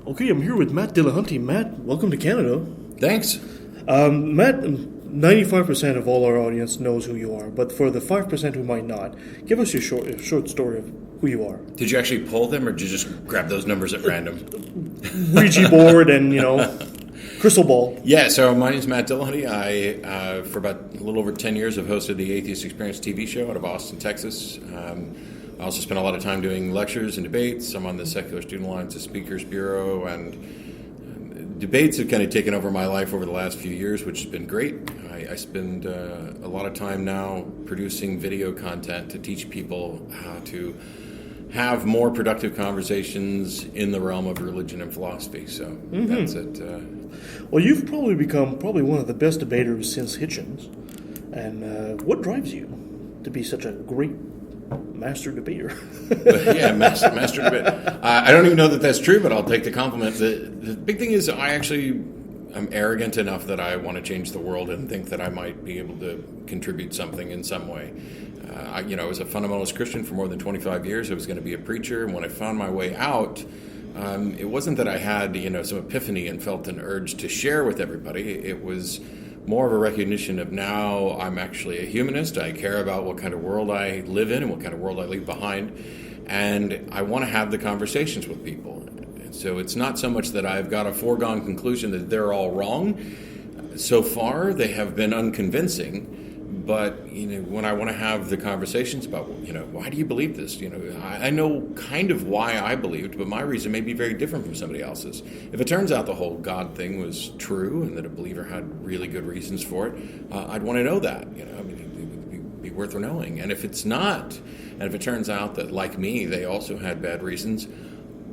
Okay, I'm here with Matt Dhillahunty. Matt, welcome to Canada. Thanks. Matt, 95% of all our audience knows who you are, but for the 5% who might not, give us your short story of who you are. Did you actually poll them, or did you just grab those numbers at random? Ouija board and, crystal ball. Yeah, so my name is Matt Dhillahunty. I, for about a little over 10 years, have hosted the Atheist Experience TV show out of Austin, Texas. I also spent a lot of time doing lectures and debates. I'm on the Secular Student Alliance Speakers Bureau, and debates have kind of taken over my life over the last few years, which has been great. I spend a lot of time now producing video content to teach people how to have more productive conversations in the realm of religion and philosophy. So that's it. Well, you've probably become one of the best debaters since Hitchens. And what drives you to be such a great master debater? Yeah, master debate. I don't even know that that's true, but I'll take the compliment. The big thing is I'm arrogant enough that I want to change the world and think that I might be able to contribute something in some way. I was a fundamentalist Christian for more than 25 years. I was going to be a preacher, and when I found my way out, it wasn't that I had some epiphany and felt an urge to share with everybody. It was more of a recognition of now I'm actually a humanist. I care about what kind of world I live in and what kind of world I leave behind, and I want to have the conversations with people. And so it's not so much that I've got a foregone conclusion that they're all wrong. So far, they have been unconvincing. But when I want to have the conversations about why do you believe this? I know kind of why I believed, but my reason may be very different from somebody else's. If it turns out the whole God thing was true and that a believer had really good reasons for it, I'd want to know that. It would be worth knowing. And if it's not, and if it turns out that like me, they also had bad reasons,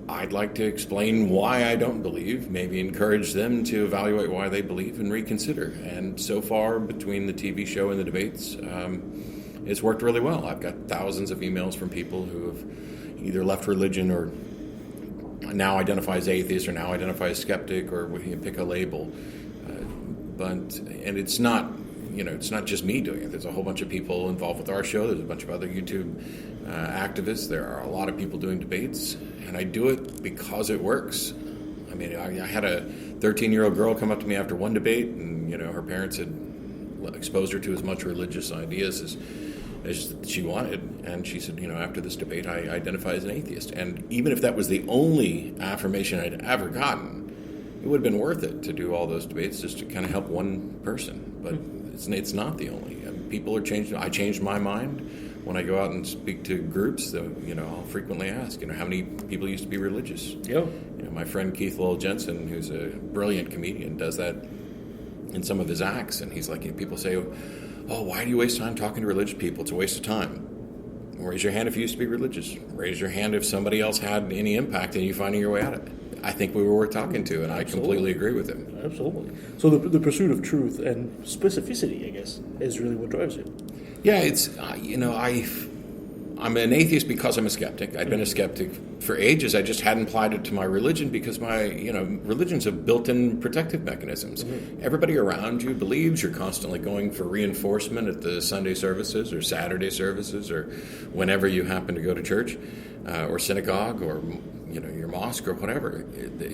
I'd like to explain why I don't believe, maybe encourage them to evaluate why they believe and reconsider. And so far, between the TV show and the debates, it's worked really well. I've got thousands of emails from people who have either left religion or now identify as atheist or now identify as skeptic, or pick a label. And it's not, it's not just me doing it. There's a whole bunch of people involved with our show. There's a bunch of other YouTube activists. There are a lot of people doing debates, and I do it because it works. I had a 13-year-old girl come up to me after one debate, and her parents had exposed her to as much religious ideas as she wanted, and she said, after this debate, I identify as an atheist. And even if that was the only affirmation I'd ever gotten, it would have been worth it to do all those debates just to kind of help one person. But it's not the only. People are changing. I changed my mind. When I go out and speak to groups, I'll frequently ask, how many people used to be religious? Yeah. My friend Keith Lowell Jensen, who's a brilliant comedian, does that in some of his acts. And he's like, people say, oh, why do you waste time talking to religious people? It's a waste of time. Raise your hand if you used to be religious. Raise your hand if somebody else had any impact in you finding your way out of it. I think we were worth talking to, and I completely agree with him. Absolutely. So the pursuit of truth and specificity, I guess, is really what drives you. Yeah, it's, I'm an atheist because I'm a skeptic. I've been a skeptic for ages. I just hadn't applied it to my religion because my, religions have built-in protective mechanisms. Mm-hmm. Everybody around you believes. You're constantly going for reinforcement at the Sunday services or Saturday services or whenever you happen to go to church or synagogue or, your mosque or whatever.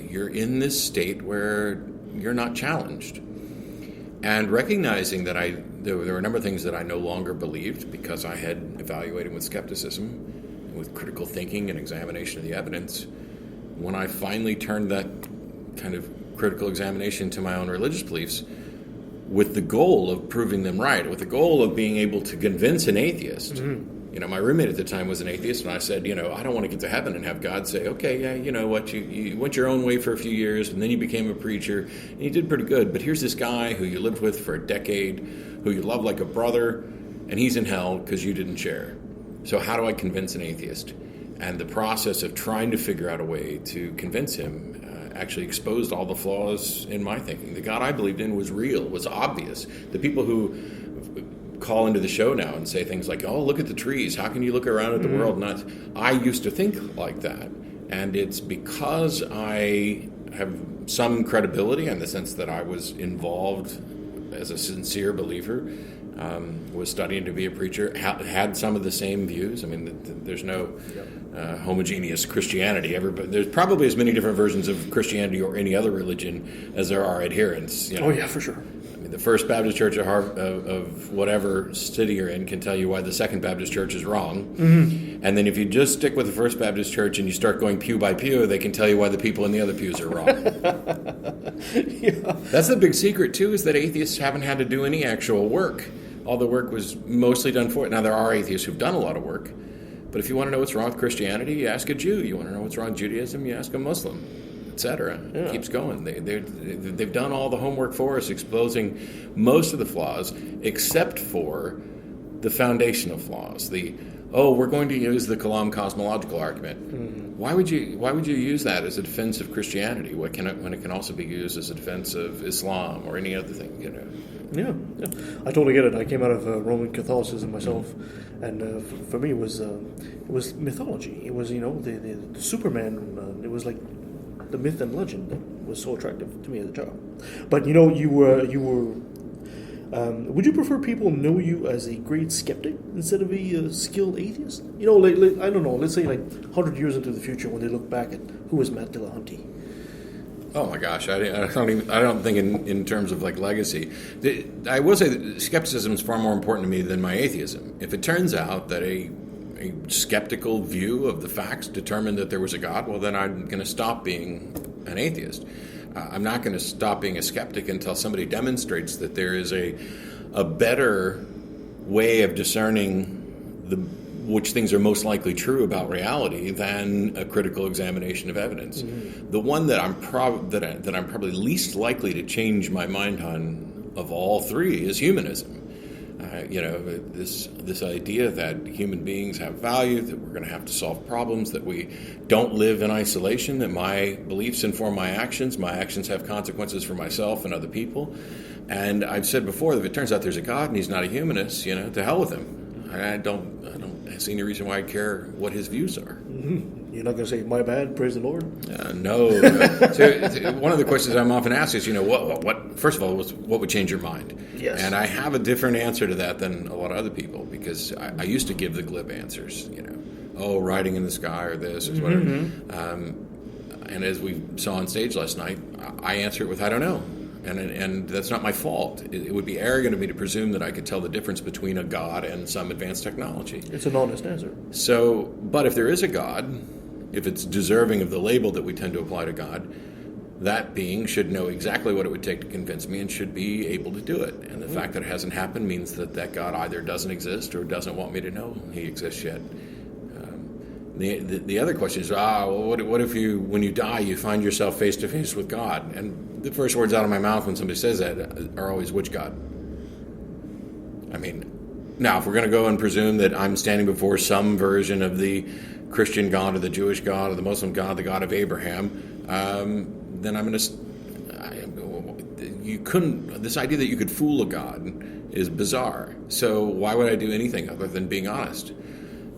You're in this state where you're not challenged. And recognizing that there were a number of things that I no longer believed because I had evaluated with skepticism, with critical thinking and examination of the evidence. When I finally turned that kind of critical examination to my own religious beliefs with the goal of proving them right, with the goal of being able to convince an atheist. Mm-hmm. My roommate at the time was an atheist, and I said, I don't want to get to heaven and have God say, okay, yeah, you know what, you went your own way for a few years, and then you became a preacher, and you did pretty good, but here's this guy who you lived with for a decade, who you love like a brother, and he's in hell because you didn't share. So how do I convince an atheist? And the process of trying to figure out a way to convince him actually exposed all the flaws in my thinking. The God I believed in was real, was obvious. The people who call into the show now and say things like, oh, look at the trees. How can you look around at the world? I used to think like that. And it's because I have some credibility in the sense that I was involved as a sincere believer was studying to be a preacher, had some of the same views. I mean, there's no homogeneous Christianity. There's probably as many different versions of Christianity or any other religion as there are adherents. Oh, yeah, for sure. I mean, the First Baptist Church of whatever city you're in can tell you why the Second Baptist Church is wrong. Mm-hmm. And then if you just stick with the First Baptist Church and you start going pew by pew, they can tell you why the people in the other pews are wrong. Yeah. That's the big secret, too, is that atheists haven't had to do any actual work. All the work was mostly done for it. Now, there are atheists who've done a lot of work. But if you want to know what's wrong with Christianity, you ask a Jew. You want to know what's wrong with Judaism, you ask a Muslim, etc. Yeah. It keeps going. They've done all the homework for us, exposing most of the flaws, except for the foundational flaws. We're going to use the Kalam cosmological argument. Mm-hmm. Why would you use that as a defense of Christianity? When it can also be used as a defense of Islam or any other thing? Yeah, I totally get it. I came out of Roman Catholicism myself, and for me it was mythology. It was the Superman. It was like the myth and legend that was so attractive to me as a child. But you were. Would you prefer people know you as a great skeptic instead of a skilled atheist? I don't know. Let's say 100 years into the future, when they look back at who was Matt Dhillahunty. Oh my gosh, I don't think in terms of legacy. I will say that skepticism is far more important to me than my atheism. If it turns out that a skeptical view of the facts determined that there was a God, well, then I'm going to stop being an atheist. I'm not going to stop being a skeptic until somebody demonstrates that there is a better way of discerning which things are most likely true about reality than a critical examination of evidence. Mm-hmm. The one that I'm probably least likely to change my mind on of all three is humanism. This idea that human beings have value, that we're going to have to solve problems, that we don't live in isolation, that my beliefs inform my actions have consequences for myself and other people. And I've said before that if it turns out there's a God and he's not a humanist, to hell with him. I don't see any reason why I care what his views are. Mm-hmm. You're not going to say, my bad, praise the Lord? No. So, one of the questions I'm often asked is, what? First of all, what would change your mind? Yes. And I have a different answer to that than a lot of other people, because I used to give the glib answers, riding in the sky or this or whatever. Mm-hmm. And as we saw on stage last night, I answer it with, I don't know. And that's not my fault. It would be arrogant of me to presume that I could tell the difference between a God and some advanced technology. It's an honest answer. So, but if there is a God, if it's deserving of the label that we tend to apply to God, that being should know exactly what it would take to convince me and should be able to do it. And the fact that it hasn't happened means that God either doesn't exist or doesn't want me to know he exists yet. The other question is, what if when you die, you find yourself face to face with God? And the first words out of my mouth when somebody says that are always, which God? I mean, now, if we're going to go and presume that I'm standing before some version of the Christian God or the Jewish God or the Muslim God, the God of Abraham, then I'm going to... This idea that you could fool a God is bizarre. So why would I do anything other than being honest?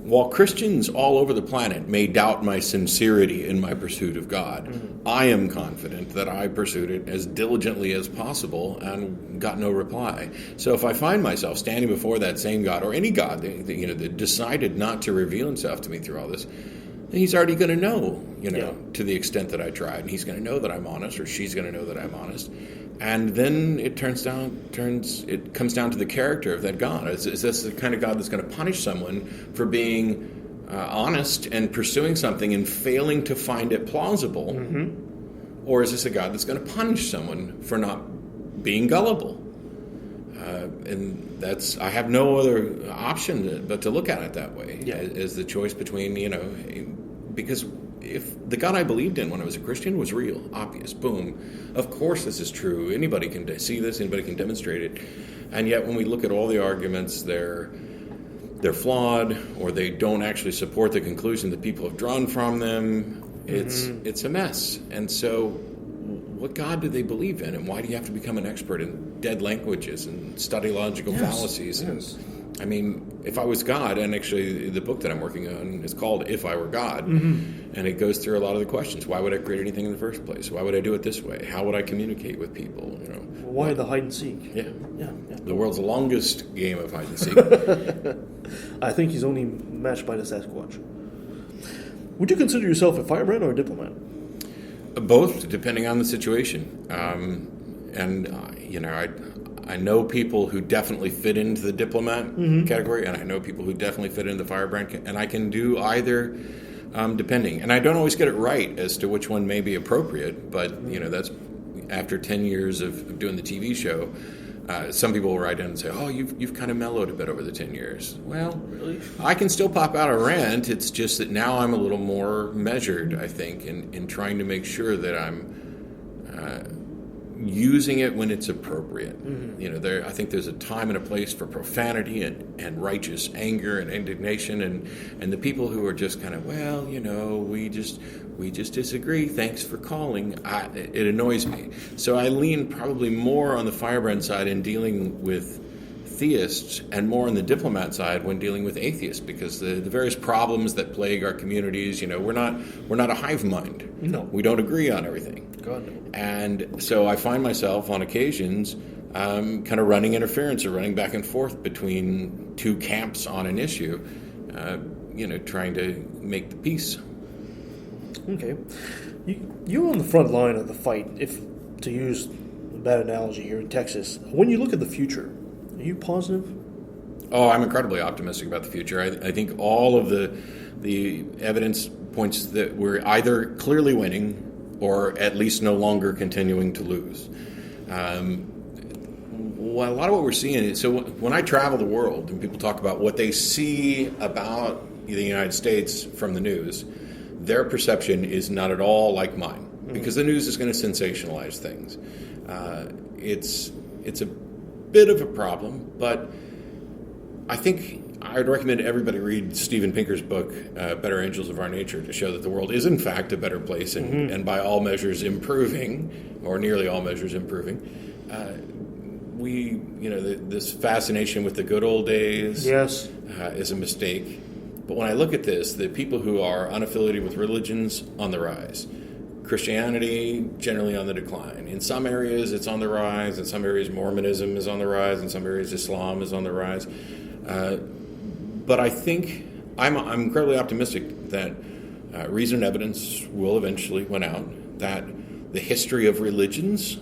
While Christians all over the planet may doubt my sincerity in my pursuit of God, mm-hmm. I am confident that I pursued it as diligently as possible and got no reply. So if I find myself standing before that same God, or any God that decided not to reveal himself to me through all this, then he's already going to know, to the extent that I tried. And he's going to know that I'm honest, or she's going to know that I'm honest. And then it comes down to the character of that God. Is this the kind of God that's going to punish someone for being honest and pursuing something and failing to find it plausible? Mm-hmm. Or is this a God that's going to punish someone for not being gullible? And I have no other option but to look at it that way, as the choice between, because if the God I believed in when I was a Christian was real, obvious, boom, of course this is true. Anybody can see this, anybody can demonstrate it. And yet when we look at all the arguments, they're flawed, or they don't actually support the conclusion that people have drawn from them. It's a mess. And so what God do they believe in, and why do you have to become an expert in dead languages and study logical fallacies? Yes. I mean, if I was God, and actually the book that I'm working on is called If I Were God, and it goes through a lot of the questions. Why would I create anything in the first place? Why would I do it this way? How would I communicate with people? Why the hide and seek? Yeah. The world's longest game of hide and seek. I think he's only matched by the Sasquatch. Would you consider yourself a firebrand or a diplomat? Both, depending on the situation. I know people who definitely fit into the diplomat category, and I know people who definitely fit into the firebrand, and I can do either, depending. And I don't always get it right as to which one may be appropriate, but that's after 10 years of doing the TV show. Some people will write in and say, "Oh, you've kind of mellowed a bit over the 10 years." Well, Really? I can still pop out a rant. It's just that now I'm a little more measured, I think, in trying to make sure that I'm using it when it's appropriate. I think there's a time and a place for profanity and righteous anger and indignation, and the people who are just kind of, we just disagree. Thanks for calling. It annoys me. So I lean probably more on the firebrand side in dealing with theists and more on the diplomat side when dealing with atheists, because the various problems that plague our communities, we're not a hive mind. No. We don't agree on everything. God, no. And so I find myself on occasions kind of running interference or running back and forth between two camps on an issue, trying to make the peace. Okay. You're on the front line of the fight, if to use a bad analogy here in Texas. When you look at the future, are you positive? Oh, I'm incredibly optimistic about the future. I think all of the evidence points that we're either clearly winning or at least no longer continuing to lose. A lot of what we're seeing is, so when I travel the world and people talk about what they see about the United States from the news, their perception is not at all like mine, because the news is going to sensationalize things. It's a bit of a problem, but I think I would recommend everybody read Steven Pinker's book, Better Angels of Our Nature, to show that the world is in fact a better place and by all measures improving, or nearly all measures improving. This fascination with the good old days is a mistake. But when I look at this, the people who are unaffiliated with religions on the rise. Christianity generally on the decline. In some areas it's on the rise. In some areas Mormonism is on the rise. In some areas Islam is on the rise. But I think I'm incredibly optimistic that reason and evidence will eventually win out. That the history of religions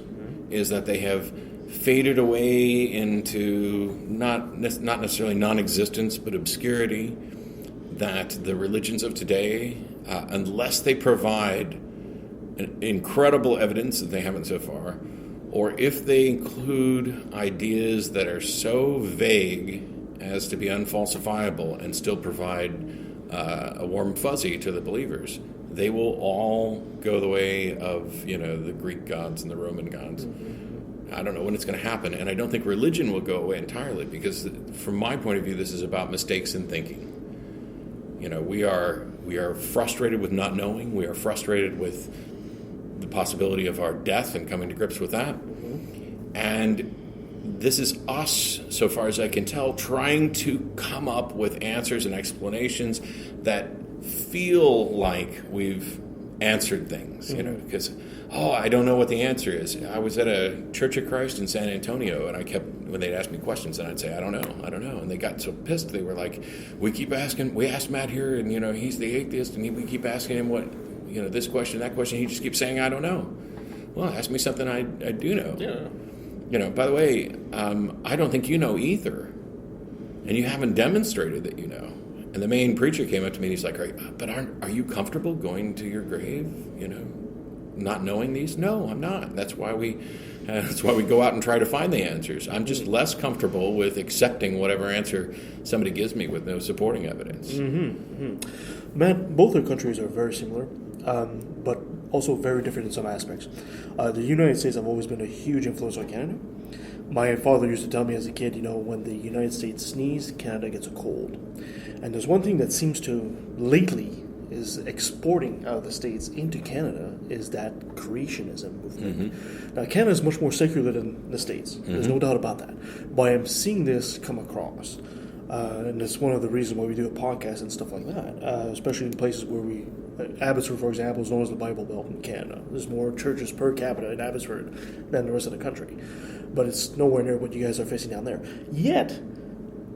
is that they have faded away into not necessarily non-existence, but obscurity. That the religions of today, unless they provide incredible evidence that they haven't so far, or if they include ideas that are so vague as to be unfalsifiable and still provide a warm fuzzy to the believers, they will all go the way of the Greek gods and the Roman gods. I don't know when it's going to happen, and I don't think religion will go away entirely, because from my point of view, this is about mistakes in thinking. We are frustrated with not knowing. We are frustrated with the possibility of our death and coming to grips with that. And this is us, so far as I can tell, trying to come up with answers and explanations that feel like we've answered things, because, I don't know what the answer is. I was at a Church of Christ in San Antonio, and when they'd ask me questions, and I'd say, I don't know. And they got so pissed. They were like, we asked Matt here, and, he's the atheist, and we keep asking him what, this question, that question. He just keeps saying, I don't know. Well, ask me something I do know. Yeah. By the way, I don't think you know either. And you haven't demonstrated that you know. And the main preacher came up to me and he's like, are you comfortable going to your grave, not knowing these? No, I'm not. That's why we go out and try to find the answers. I'm just less comfortable with accepting whatever answer somebody gives me with no supporting evidence. Matt, both our countries are very similar, but also very different in some aspects. The United States have always been a huge influence on Canada. My father used to tell me as a kid, when the United States sneezes, Canada gets a cold. And there's one thing that seems to lately is exporting out of the States into Canada is that creationism movement. Now, Canada is much more secular than the States. There's no doubt about that. But I'm seeing this come across. And it's one of the reasons why we do a podcast and stuff like that, especially in places where Abbotsford, for example, is known as the Bible Belt in Canada. There's more churches per capita in Abbotsford than the rest of the country. But it's nowhere near what you guys are facing down there. Yet,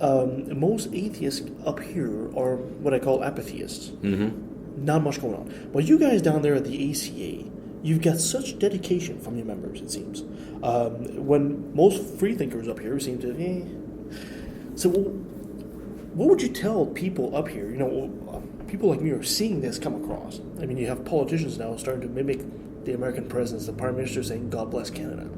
most atheists up here are what I call apatheists. Mm-hmm. Not much going on. But you guys down there at the ACA, you've got such dedication from your members, it seems. When most freethinkers up here seem to, So what would you tell people up here? People like me are seeing this come across. I mean, you have politicians now starting to mimic the American presidents, the prime minister saying, "God bless Canada."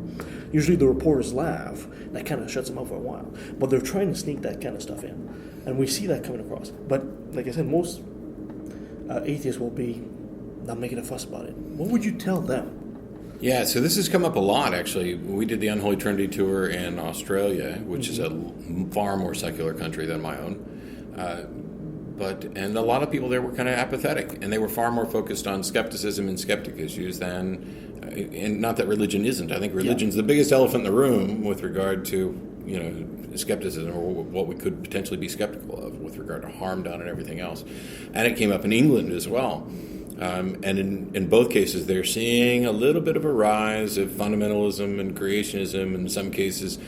Usually the reporters laugh. That kind of shuts them up for a while. But they're trying to sneak that kind of stuff in. And we see that coming across. But, like I said, most atheists will be not making a fuss about it. What would you tell them? Yeah, so this has come up a lot, actually. We did the Unholy Trinity tour in Australia, which is a far more secular country than my own. And a lot of people there were kind of apathetic, and they were far more focused on skepticism and skeptic issues than, and not that religion isn't. I think religion's the biggest elephant in the room with regard to, skepticism, or what we could potentially be skeptical of with regard to harm done and everything else. And it came up in England as well. And in both cases, they're seeing a little bit of a rise of fundamentalism and creationism. In some cases,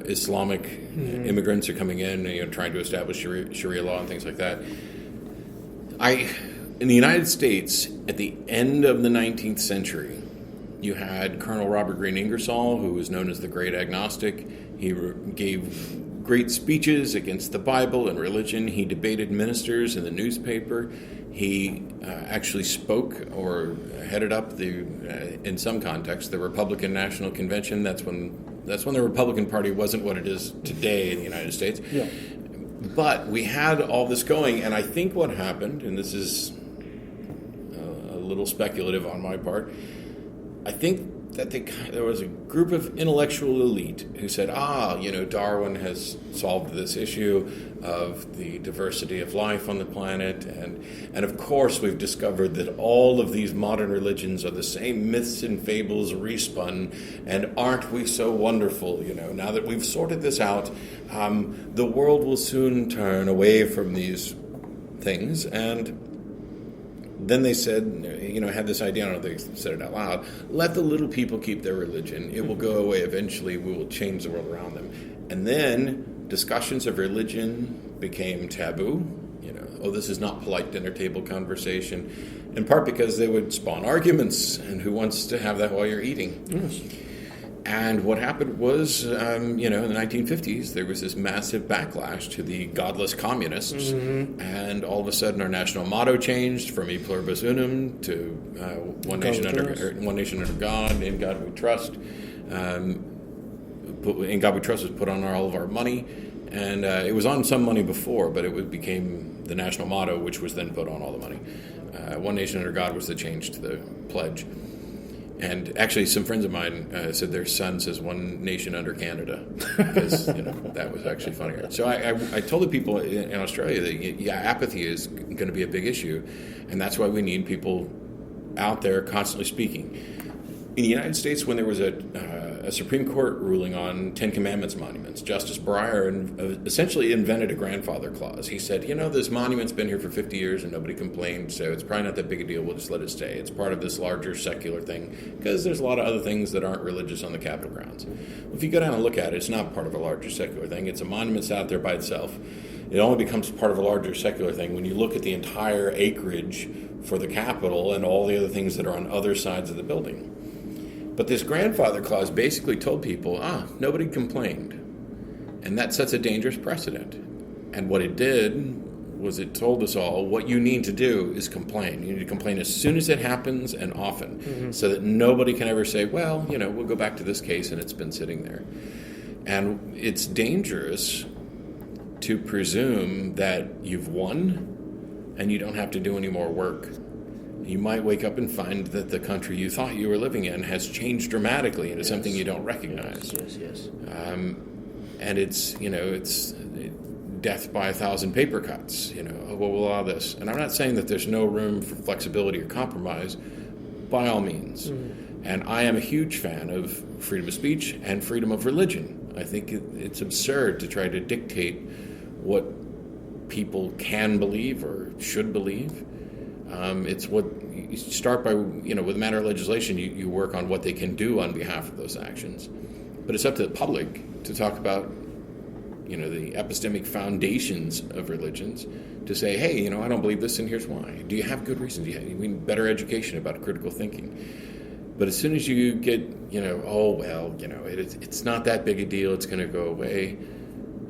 Islamic immigrants are coming in, trying to establish Sharia law and things like that. In the United States, at the end of the 19th century, you had Colonel Robert Greene Ingersoll, who was known as the Great Agnostic. He gave great speeches against the Bible and religion. He debated ministers in the newspaper. He actually spoke or headed up in some context, the Republican National Convention. That's when the Republican Party wasn't what it is today in the United States. Yeah. But we had all this going, and I think what happened, and this is a little speculative on my part, I think that there was a group of intellectual elite who said, Darwin has solved this issue of the diversity of life on the planet, and of course we've discovered that all of these modern religions are the same myths and fables respun, and aren't we so wonderful, now that we've sorted this out, the world will soon turn away from these things. And then they said, had this idea, I don't know if they said it out loud, let the little people keep their religion. It will go away eventually. We will change the world around them. And then discussions of religion became taboo. This is not polite dinner table conversation, in part because they would spawn arguments, and who wants to have that while you're eating? Yes. And what happened was, in the 1950s, there was this massive backlash to the godless communists, and all of a sudden our national motto changed from E Pluribus Unum to One Nation Under God, In God We Trust. In God We Trust was put on all of our money, and it was on some money before, but it became the national motto, which was then put on all the money. One Nation Under God was the change to the pledge. And actually, some friends of mine said their son says "One Nation Under Canada," because that was actually funnier. So I told the people in Australia that apathy is going to be a big issue, and that's why we need people out there constantly speaking. In the United States, when there was a Supreme Court ruling on Ten Commandments monuments, Justice Breyer essentially invented a grandfather clause. He said, this monument's been here for 50 years and nobody complained, so it's probably not that big a deal. We'll just let it stay. It's part of this larger secular thing, because there's a lot of other things that aren't religious on the Capitol grounds. Well, if you go down and look at it, it's not part of a larger secular thing. It's a monument out there by itself. It only becomes part of a larger secular thing when you look at the entire acreage for the Capitol and all the other things that are on other sides of the building. But this grandfather clause basically told people, nobody complained. And that sets a dangerous precedent. And what it did was it told us all, what you need to do is complain. You need to complain as soon as it happens and often, so that nobody can ever say, we'll go back to this case and it's been sitting there. And it's dangerous to presume that you've won and you don't have to do any more work. You might wake up and find that the country you thought you were living in has changed dramatically into something you don't recognize. Yes. And it's death by 1,000 paper cuts. We'll allow this. And I'm not saying that there's no room for flexibility or compromise, by all means. And I am a huge fan of freedom of speech and freedom of religion. I think it's absurd to try to dictate what people can believe or should believe. It's what you start by, with a matter of legislation, you work on what they can do on behalf of those actions. But it's up to the public to talk about, the epistemic foundations of religions, to say, hey, I don't believe this, and here's why. Do you have good reason? Do you need better education about critical thinking? But as soon as you get, it's not that big a deal, it's going to go away,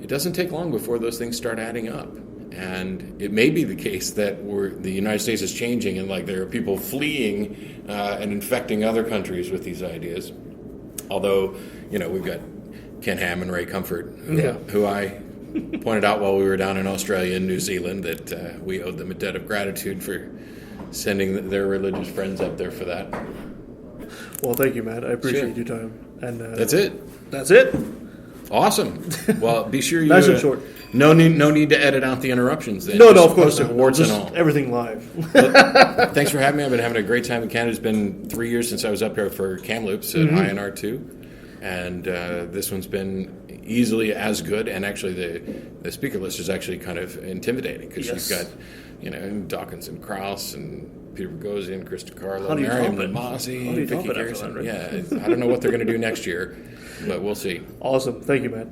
it doesn't take long before those things start adding up. And it may be the case that the United States is changing, and there are people fleeing and infecting other countries with these ideas. Although, we've got Ken Ham and Ray Comfort, who I pointed out while we were down in Australia and New Zealand that we owed them a debt of gratitude for sending their religious friends up there for that. Well, thank you, Matt. I appreciate your time. And that's it. That's it. Awesome. Well, be sure you. Nice and short. No need to edit out the interruptions. Then. No, of course not. Warts and all. Everything live. Well, thanks for having me. I've been having a great time in Canada. It's been 3 years since I was up here for Kamloops at INR2. And this one's been easily as good, and actually the speaker list is actually kind of intimidating because you've got, Dawkins and Krauss and Peter Boghossian, Krista Carlo, Miriam Lamasi, Vicky Garrison. Right? Yeah, I don't know what they're going to do next year, but we'll see. Awesome. Thank you, Matt.